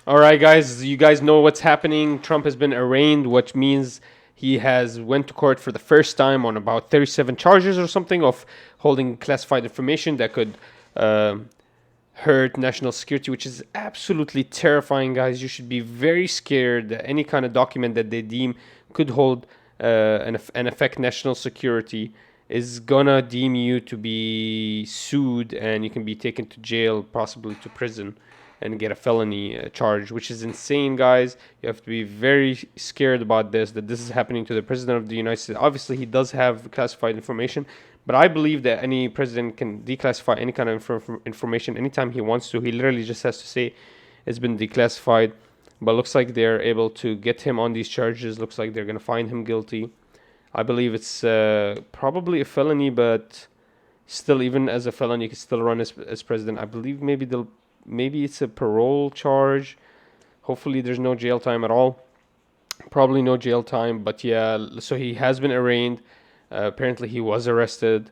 All right, guys, you guys know what's happening. Trump has been arraigned, which means he has went to court for the first time on about 37 charges or something of holding classified information that could hurt national security, which is absolutely terrifying, guys. You should be very scared that any kind of document that they deem could hold and affect national security is gonna deem you to be sued, and you can be taken to jail, possibly to prison, and get a felony charge, which is insane, guys. You have to be very scared about this, that this is happening to the president of the United States. Obviously, he does have classified information, but I believe that any president can declassify any kind of information anytime he wants to. He literally just has to say it's been declassified. But looks like they're able to get him on these charges. Looks like they're going to find him guilty. I believe it's probably a felony, but still, even as a felony, you can still run as president. I believe maybe it's a parole charge. Hopefully there's no jail time at all. Probably no jail time, but yeah, so he has been arraigned. Apparently he was arrested,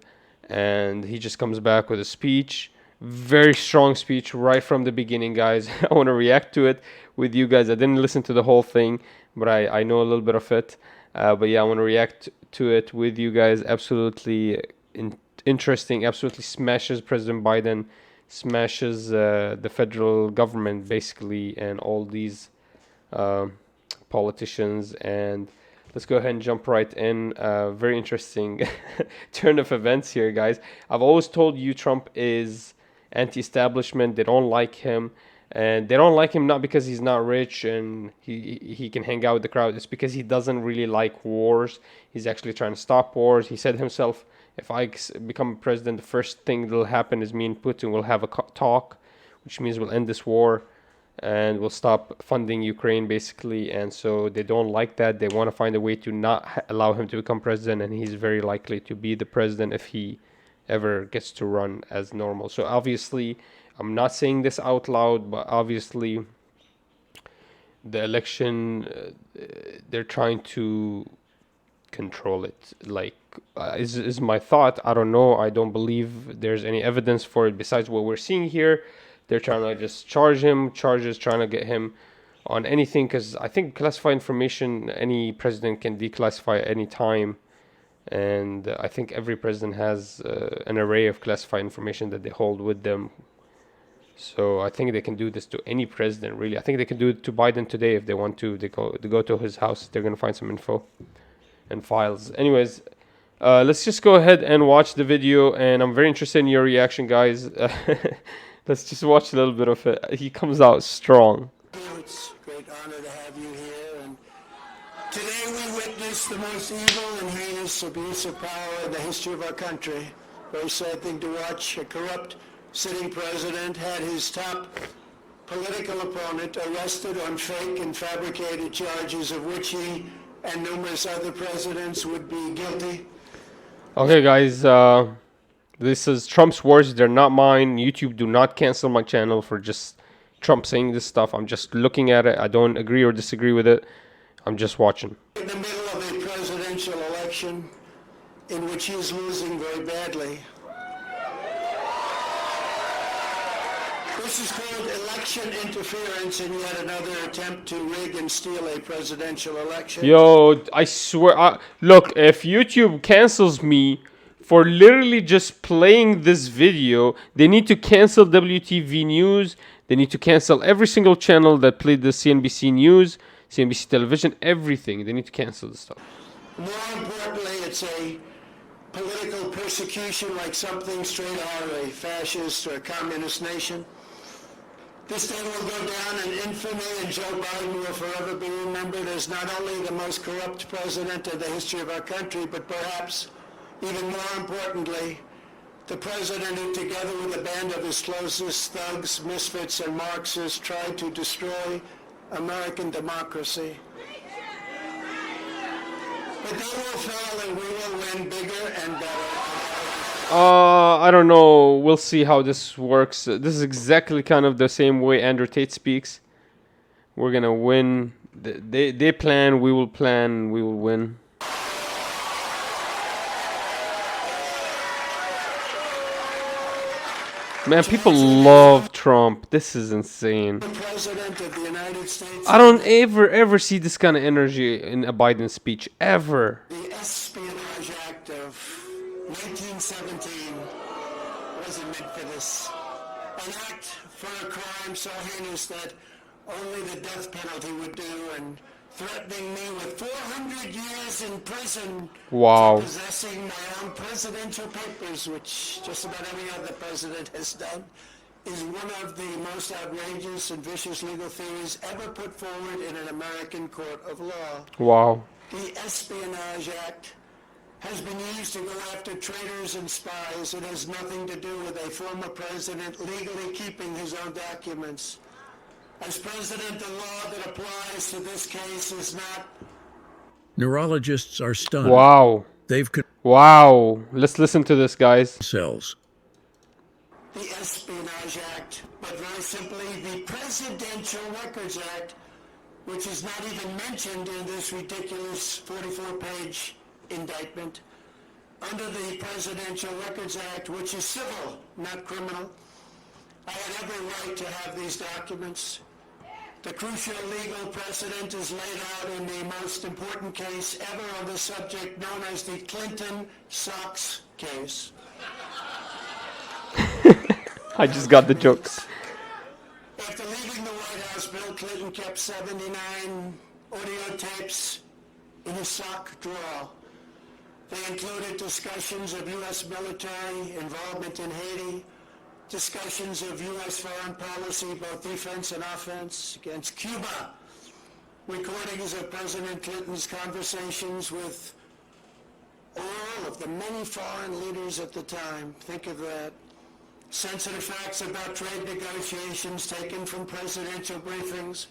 and he just comes back with a speech. Very strong speech right from the beginning, guys. I want to react to it with you guys. I didn't listen to the whole thing, but I know a little bit of it. But yeah, I want to react to it with you guys. Absolutely interesting. Absolutely smashes President Biden, smashes the federal government, basically, and all these politicians. And let's go ahead and jump right in. Very interesting turn of events here, guys. I've always told you Trump is anti-establishment. They don't like him, and they don't like him not because he's not rich and he can hang out with the crowd. It's because he doesn't really like wars. He's actually trying to stop wars. He said himself, if I become president, the first thing that'll happen is me and Putin will have a talk, which means we'll end this war and we'll stop funding Ukraine, basically. And so they don't like that. They want to find a way to not allow him to become president, and he's very likely to be the president if he ever gets to run as normal. So obviously, I'm not saying this out loud, but obviously the election, they're trying to control it. Like, is my thought. I don't know. I don't believe there's any evidence for it besides what we're seeing here. They're trying to just charge him, charges, trying to get him on anything, because I think classified information, any president can declassify at any time. And I think every president has an array of classified information that they hold with them. So I think they can do this to any president, really. I think they can do it to Biden today if they want to. They go to his house. They're going to find some info and files. Anyways, let's just go ahead and watch the video. And I'm very interested in your reaction, guys. Let's just watch a little bit of it. He comes out strong. It's a great honor to have you here. And today we witness the most evil and heinous abuse of power in the history of our country. Very sad thing to watch. A corrupt sitting president had his top political opponent arrested on fake and fabricated charges of which he and numerous other presidents would be guilty. Okay, guys. This is Trump's words. They're not mine. YouTube, do not cancel my channel for just Trump saying this stuff. I'm just looking at it. I don't agree or disagree with it. I'm just watching. In the middle of a presidential election in which he is losing very badly. This is called election interference and yet another attempt to rig and steal a presidential election. Yo, I swear. Look, if YouTube cancels me for literally just playing this video, they need to cancel WTV News. They need to cancel every single channel that played the CNBC News, CNBC Television, everything. They need to cancel this stuff. More importantly, it's a political persecution like something straight out of a fascist or a communist nation. This day will go down in infamy, and Joe Biden will forever be remembered as not only the most corrupt president in the history of our country, but perhaps even more importantly, the president who, together with a band of his closest thugs, misfits, and Marxists, tried to destroy American democracy. But they will fail and we will win bigger and better. I don't know. We'll see how this works. This is exactly kind of the same way Andrew Tate speaks. We're gonna win. They plan, we will plan, we will win. Man, people love Trump. This is insane. The President of the United States. I don't ever see this kind of energy in a Biden speech. Ever. The Espionage Act of 1917 wasn't meant for this. An act for a crime so heinous that only the death penalty would do, and threatening me with 400 years in prison Wow. for possessing my own presidential papers, which just about any other president has done, is one of the most outrageous and vicious legal theories ever put forward in an American court of law. Wow. The Espionage Act has been used to go after traitors and spies. It has nothing to do with a former president legally keeping his own documents. As president, the law that applies to this case is not. Neurologists are stunned. Wow. They've Wow. Let's listen to this, guys. cells. The Espionage Act, but very simply the Presidential Records Act, which is not even mentioned in this ridiculous 44-page indictment. Under the Presidential Records Act, which is civil, not criminal, I had every right to have these documents. The crucial legal precedent is laid out in the most important case ever on the subject, known as the Clinton Socks case. I just got the jokes. After leaving the White House, Bill Clinton kept 79 audio tapes in his sock drawer. They included discussions of U.S. military involvement in Haiti, discussions of U.S. foreign policy, both defense and offense, against Cuba, recordings of President Clinton's conversations with all of the many foreign leaders at the time. Think of that. Sensitive facts about trade negotiations taken from presidential briefings,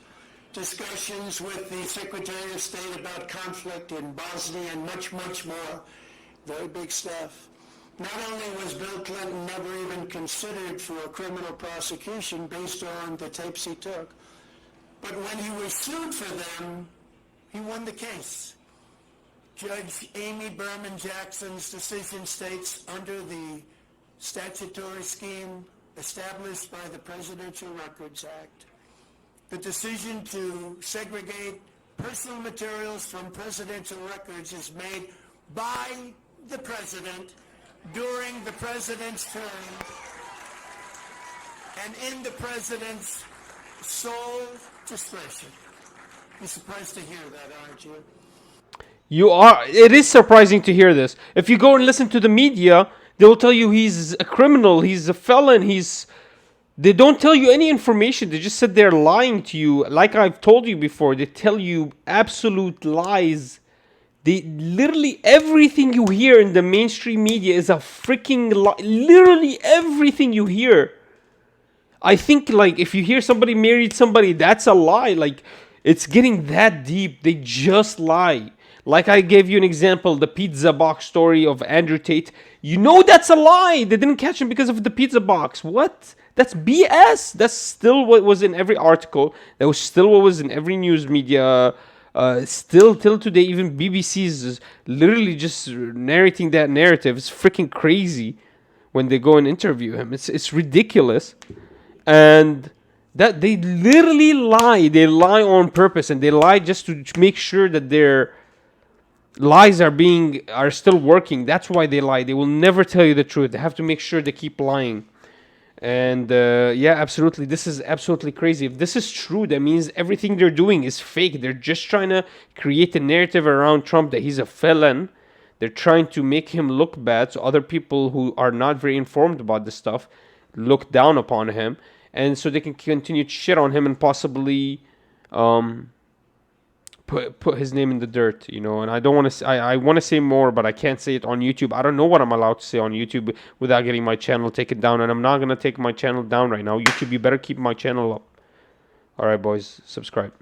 discussions with the Secretary of State about conflict in Bosnia, and much, much more. Very big stuff. Not only was Bill Clinton never even considered for a criminal prosecution based on the tapes he took, but when he was sued for them, he won the case. Judge Amy Berman Jackson's decision states, under the statutory scheme established by the Presidential Records Act, the decision to segregate personal materials from presidential records is made by the president during the president's term and in the president's sole discretion. You're surprised to hear that, aren't you? You are. It is surprising to hear this. If you go and listen to the media, they will tell you he's a criminal, he's a felon, They don't tell you any information. They just sit there lying to you. Like I've told you before, they tell you absolute lies. They literally everything you hear in the mainstream media is a freaking lie. Literally everything you hear. I think like if you hear somebody married somebody, that's a lie. Like it's getting that deep. They just lie. Like I gave you an example, the pizza box story of Andrew Tate. You know that's a lie. They didn't catch him because of the pizza box. What? That's BS. That's still what was in every article. That was still what was in every news media. Still till today, even BBC is literally just narrating that narrative. It's freaking crazy when they go and interview him. It's ridiculous. And that they literally lie. They lie on purpose, and they lie just to make sure that their lies are still working. That's why they lie. They will never tell you the truth. They have to make sure they keep lying. And yeah, absolutely. This is absolutely crazy. If this is true, that means everything they're doing is fake. They're just trying to create a narrative around Trump that he's a felon. They're trying to make him look bad, so other people who are not very informed about this stuff look down upon him, and so they can continue to shit on him and possibly put his name in the dirt, you know. And I don't want to. I want to say more, but I can't say it on YouTube. I don't know what I'm allowed to say on YouTube without getting my channel taken down, and I'm not gonna take my channel down right now. YouTube, you better keep my channel up. All right, boys, subscribe.